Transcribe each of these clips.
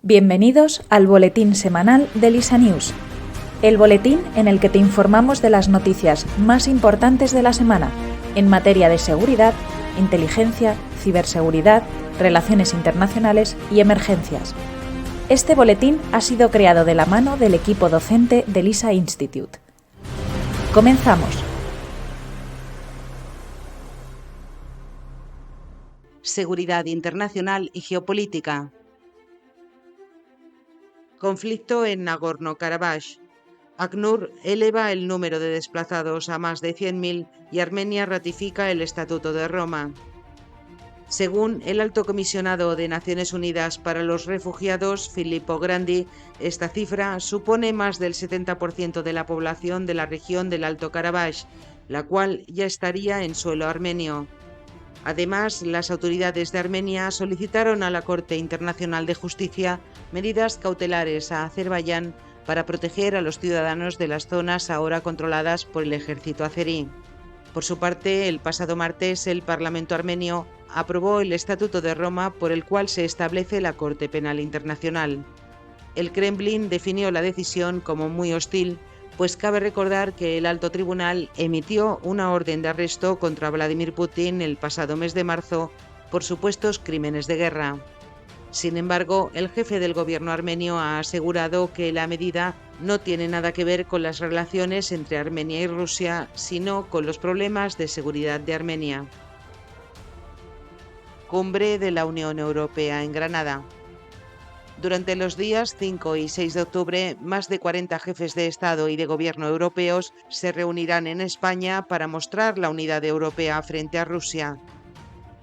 Bienvenidos al boletín semanal de LISA News, el boletín en el que te informamos de las noticias más importantes de la semana en materia de seguridad, inteligencia, ciberseguridad, relaciones internacionales y emergencias. Este boletín ha sido creado de la mano del equipo docente del LISA Institute. Comenzamos. Seguridad internacional y geopolítica. Conflicto en Nagorno-Karabaj. ACNUR eleva el número de desplazados a más de 100.000 y Armenia ratifica el Estatuto de Roma. Según el Alto Comisionado de Naciones Unidas para los Refugiados, Filippo Grandi, esta cifra supone más del 70% de la población de la región del Alto Karabaj, la cual ya estaría en suelo armenio. Además, las autoridades de Armenia solicitaron a la Corte Internacional de Justicia medidas cautelares a Azerbaiyán para proteger a los ciudadanos de las zonas ahora controladas por el ejército azerí. Por su parte, el pasado martes, el Parlamento armenio aprobó el Estatuto de Roma por el cual se establece la Corte Penal Internacional. El Kremlin definió la decisión como muy hostil, pues cabe recordar que el alto tribunal emitió una orden de arresto contra Vladimir Putin el pasado mes de marzo por supuestos crímenes de guerra. Sin embargo, el jefe del gobierno armenio ha asegurado que la medida no tiene nada que ver con las relaciones entre Armenia y Rusia, sino con los problemas de seguridad de Armenia. Cumbre de la Unión Europea en Granada. Durante los días 5 y 6 de octubre, más de 40 jefes de Estado y de Gobierno europeos se reunirán en España para mostrar la unidad europea frente a Rusia.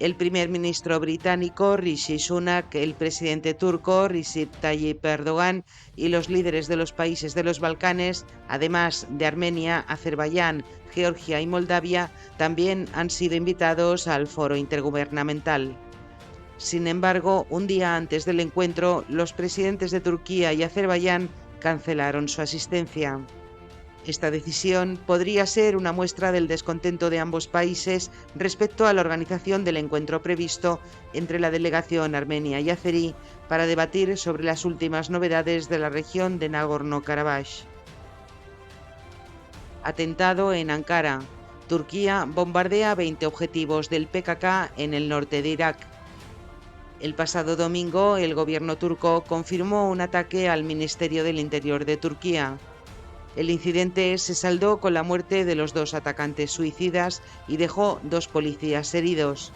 El primer ministro británico Rishi Sunak, el presidente turco Recep Tayyip Erdogan y los líderes de los países de los Balcanes, además de Armenia, Azerbaiyán, Georgia y Moldavia, también han sido invitados al foro intergubernamental. Sin embargo, un día antes del encuentro, los presidentes de Turquía y Azerbaiyán cancelaron su asistencia. Esta decisión podría ser una muestra del descontento de ambos países respecto a la organización del encuentro previsto entre la delegación armenia y azerí para debatir sobre las últimas novedades de la región de Nagorno-Karabaj. Atentado en Ankara. Turquía bombardea 20 objetivos del PKK en el norte de Irak. El pasado domingo, el gobierno turco confirmó un ataque al Ministerio del Interior de Turquía. El incidente se saldó con la muerte de los dos atacantes suicidas y dejó 2 policías heridos.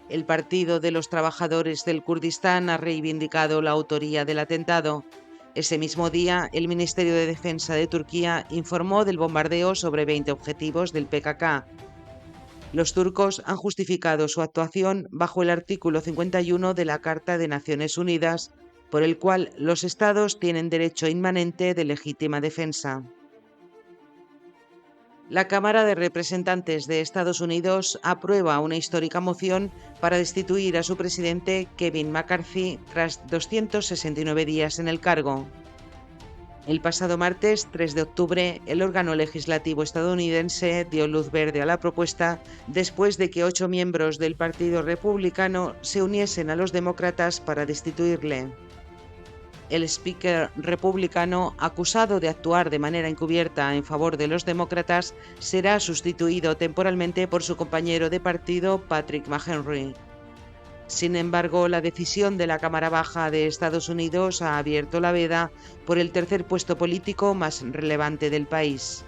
El Partido de los Trabajadores del Kurdistán ha reivindicado la autoría del atentado. Ese mismo día, el Ministerio de Defensa de Turquía informó del bombardeo sobre 20 objetivos del PKK. Los turcos han justificado su actuación bajo el artículo 51 de la Carta de Naciones Unidas, por el cual los estados tienen derecho inmanente de legítima defensa. La Cámara de Representantes de Estados Unidos aprueba una histórica moción para destituir a su presidente Kevin McCarthy tras 269 días en el cargo. El pasado martes 3 de octubre, el órgano legislativo estadounidense dio luz verde a la propuesta después de que 8 miembros del Partido Republicano se uniesen a los demócratas para destituirle. El speaker republicano, acusado de actuar de manera encubierta en favor de los demócratas, será sustituido temporalmente por su compañero de partido, Patrick McHenry. Sin embargo, la decisión de la Cámara Baja de Estados Unidos ha abierto la veda por el tercer puesto político más relevante del país.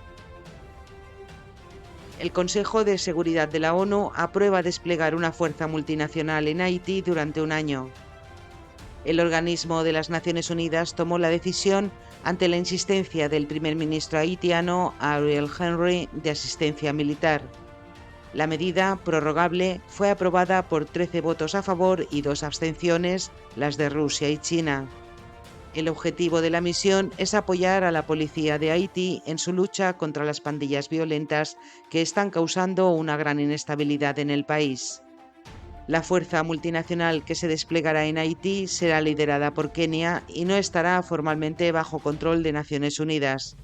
El Consejo de Seguridad de la ONU aprueba desplegar una fuerza multinacional en Haití durante un año. El organismo de las Naciones Unidas tomó la decisión ante la insistencia del primer ministro haitiano Ariel Henry de asistencia militar. La medida, prorrogable, fue aprobada por 13 votos a favor y 2 abstenciones, las de Rusia y China. El objetivo de la misión es apoyar a la policía de Haití en su lucha contra las pandillas violentas que están causando una gran inestabilidad en el país. La fuerza multinacional que se desplegará en Haití será liderada por Kenia y no estará formalmente bajo control de Naciones Unidas.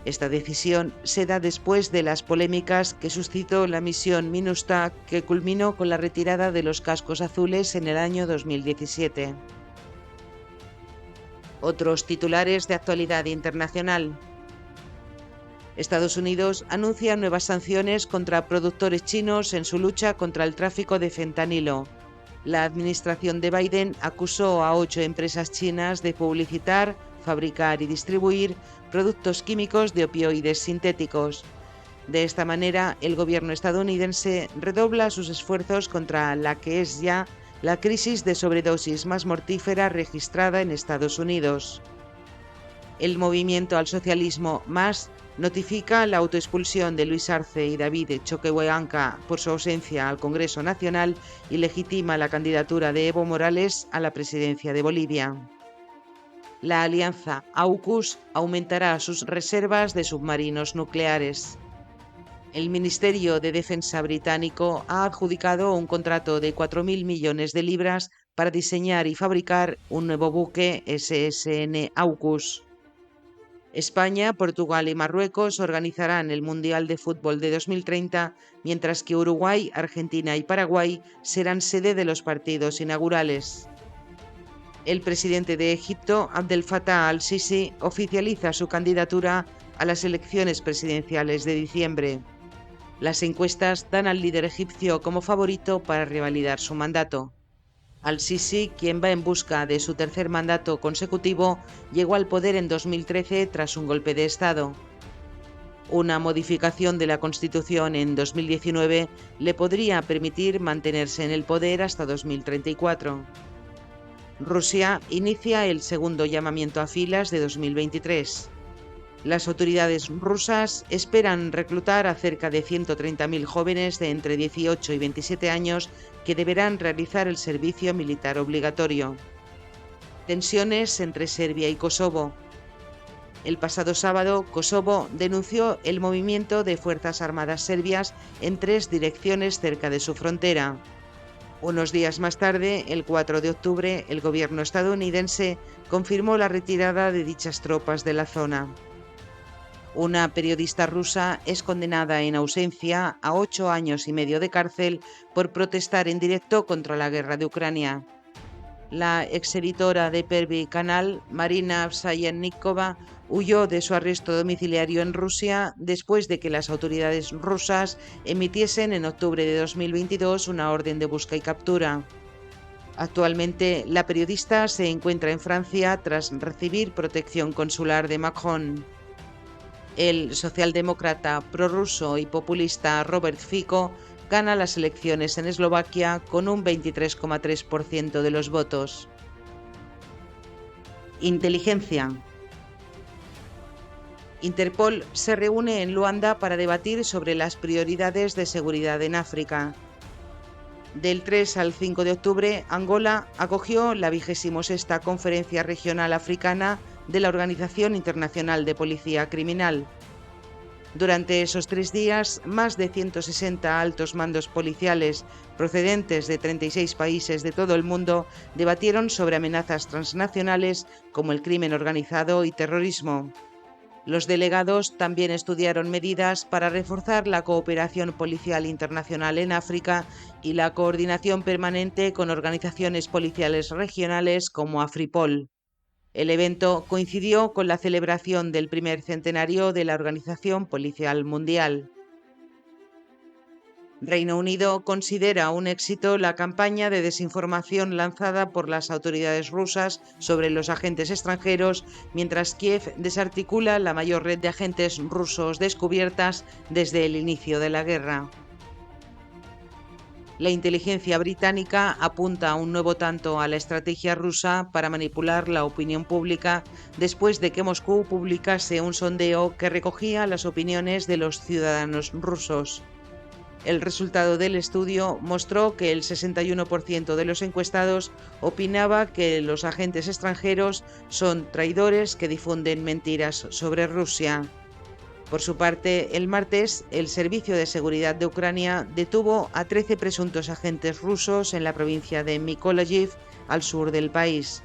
Esta decisión se da después de las polémicas que suscitó la misión MINUSTAH, que culminó con la retirada de los cascos azules en el año 2017. Otros titulares de actualidad internacional. Estados Unidos anuncia nuevas sanciones contra productores chinos en su lucha contra el tráfico de fentanilo. La administración de Biden acusó a 8 empresas chinas de publicitar, fabricar y distribuir productos químicos de opioides sintéticos. De esta manera, el gobierno estadounidense redobla sus esfuerzos contra la que es ya la crisis de sobredosis más mortífera registrada en Estados Unidos. El movimiento al socialismo MAS notifica la autoexpulsión de Luis Arce y David Choquehuanca por su ausencia al Congreso Nacional y legitima la candidatura de Evo Morales a la presidencia de Bolivia. La alianza AUKUS aumentará sus reservas de submarinos nucleares. El Ministerio de Defensa británico ha adjudicado un contrato de 4.000 millones de libras para diseñar y fabricar un nuevo buque SSN AUKUS. España, Portugal y Marruecos organizarán el Mundial de Fútbol de 2030, mientras que Uruguay, Argentina y Paraguay serán sede de los partidos inaugurales. El presidente de Egipto, Abdel Fattah al-Sisi, oficializa su candidatura a las elecciones presidenciales de diciembre. Las encuestas dan al líder egipcio como favorito para revalidar su mandato. Al-Sisi, quien va en busca de su tercer mandato consecutivo, llegó al poder en 2013 tras un golpe de Estado. Una modificación de la Constitución en 2019 le podría permitir mantenerse en el poder hasta 2034. Rusia inicia el segundo llamamiento a filas de 2023. Las autoridades rusas esperan reclutar a cerca de 130.000 jóvenes de entre 18 y 27 años que deberán realizar el servicio militar obligatorio. Tensiones entre Serbia y Kosovo. El pasado sábado, Kosovo denunció el movimiento de fuerzas armadas serbias en 3 direcciones cerca de su frontera. Unos días más tarde, el 4 de octubre, el gobierno estadounidense confirmó la retirada de dichas tropas de la zona. Una periodista rusa es condenada en ausencia a 8 años y medio de cárcel por protestar en directo contra la guerra de Ucrania. La exeditora de Pervy Canal, Marina Vsayannikova, huyó de su arresto domiciliario en Rusia después de que las autoridades rusas emitiesen en octubre de 2022 una orden de busca y captura. Actualmente, la periodista se encuentra en Francia tras recibir protección consular de Macron. El socialdemócrata prorruso y populista Robert Fico gana las elecciones en Eslovaquia con un 23,3% de los votos. Inteligencia. Interpol se reúne en Luanda para debatir sobre las prioridades de seguridad en África. Del 3 al 5 de octubre, Angola acogió la 26ª Conferencia Regional Africana de la Organización Internacional de Policía Criminal. Durante esos 3 días, más de 160 altos mandos policiales procedentes de 36 países de todo el mundo debatieron sobre amenazas transnacionales como el crimen organizado y terrorismo. Los delegados también estudiaron medidas para reforzar la cooperación policial internacional en África y la coordinación permanente con organizaciones policiales regionales como Afripol. El evento coincidió con la celebración del primer centenario de la Organización Policial Mundial. Reino Unido considera un éxito la campaña de desinformación lanzada por las autoridades rusas sobre los agentes extranjeros, mientras Kiev desarticula la mayor red de agentes rusos descubiertas desde el inicio de la guerra. La inteligencia británica apunta a un nuevo tanto a la estrategia rusa para manipular la opinión pública después de que Moscú publicase un sondeo que recogía las opiniones de los ciudadanos rusos. El resultado del estudio mostró que el 61% de los encuestados opinaba que los agentes extranjeros son traidores que difunden mentiras sobre Rusia. Por su parte, el martes, el Servicio de Seguridad de Ucrania detuvo a 13 presuntos agentes rusos en la provincia de Mykolaiv, al sur del país.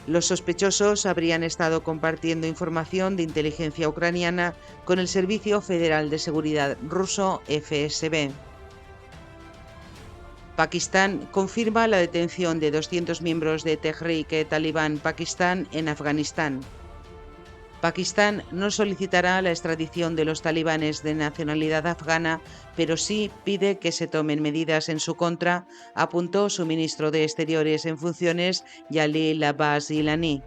Los sospechosos habrían estado compartiendo información de inteligencia ucraniana con el Servicio Federal de Seguridad ruso FSB. Pakistán confirma la detención de 200 miembros de Tehrik-e-Taliban Pakistán en Afganistán. Pakistán no solicitará la extradición de los talibanes de nacionalidad afgana, pero sí pide que se tomen medidas en su contra, apuntó su ministro de Exteriores en funciones, Jalil Abbas Gilani.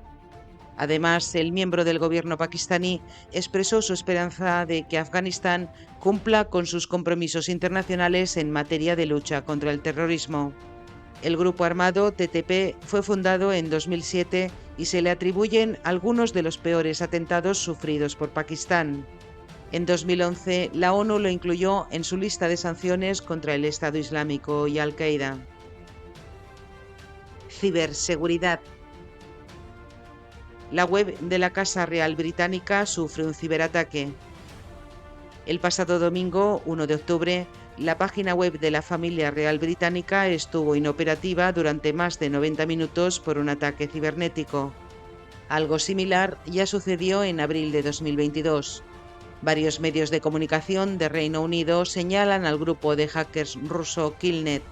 Además, el miembro del gobierno pakistaní expresó su esperanza de que Afganistán cumpla con sus compromisos internacionales en materia de lucha contra el terrorismo. El grupo armado TTP fue fundado en 2007 y se le atribuyen algunos de los peores atentados sufridos por Pakistán. En 2011, la ONU lo incluyó en su lista de sanciones contra el Estado Islámico y Al-Qaeda. Ciberseguridad. La web de la Casa Real Británica sufre un ciberataque. El pasado domingo, 1 de octubre, la página web de la familia real británica estuvo inoperativa durante más de 90 minutos por un ataque cibernético. Algo similar ya sucedió en abril de 2022. Varios medios de comunicación de Reino Unido señalan al grupo de hackers ruso Killnet.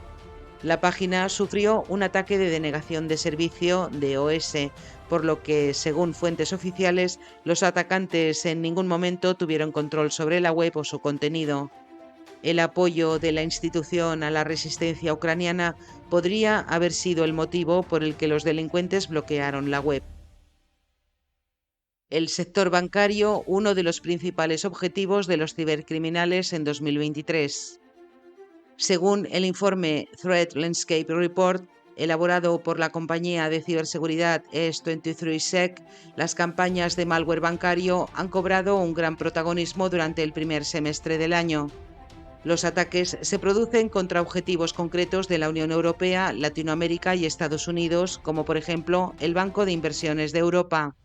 La página sufrió un ataque de denegación de servicio DOS, por lo que, según fuentes oficiales, los atacantes en ningún momento tuvieron control sobre la web o su contenido. El apoyo de la institución a la resistencia ucraniana podría haber sido el motivo por el que los delincuentes bloquearon la web. El sector bancario, uno de los principales objetivos de los cibercriminales en 2023. Según el informe Threat Landscape Report, elaborado por la compañía de ciberseguridad S23Sec, las campañas de malware bancario han cobrado un gran protagonismo durante el primer semestre del año. Los ataques se producen contra objetivos concretos de la Unión Europea, Latinoamérica y Estados Unidos, como por ejemplo el Banco de Inversiones de Europa.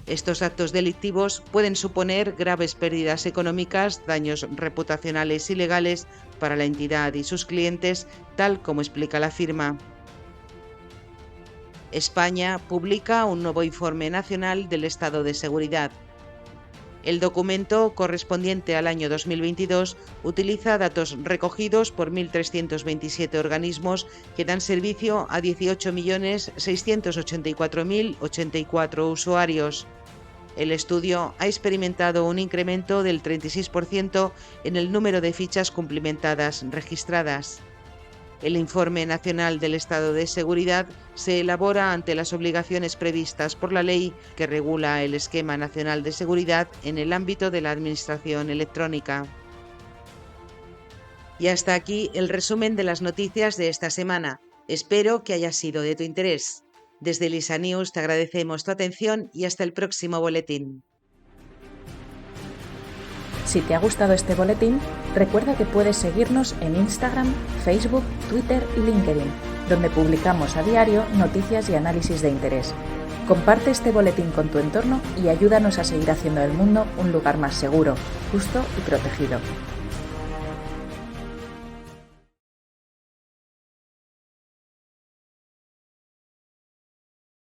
Estos actos delictivos pueden suponer graves pérdidas económicas, daños reputacionales y legales para la entidad y sus clientes, tal como explica la firma. España publica un nuevo informe nacional del estado de seguridad. El documento, correspondiente al año 2022, utiliza datos recogidos por 1.327 organismos que dan servicio a 18.684.084 usuarios. El estudio ha experimentado un incremento del 36% en el número de fichas cumplimentadas registradas. El Informe Nacional del Estado de Seguridad se elabora ante las obligaciones previstas por la ley que regula el Esquema Nacional de Seguridad en el ámbito de la Administración Electrónica. Y hasta aquí el resumen de las noticias de esta semana. Espero que haya sido de tu interés. Desde Elisa News te agradecemos tu atención y hasta el próximo boletín. Si te ha gustado este boletín, recuerda que puedes seguirnos en Instagram, Facebook, Twitter y LinkedIn, donde publicamos a diario noticias y análisis de interés. Comparte este boletín con tu entorno y ayúdanos a seguir haciendo del mundo un lugar más seguro, justo y protegido.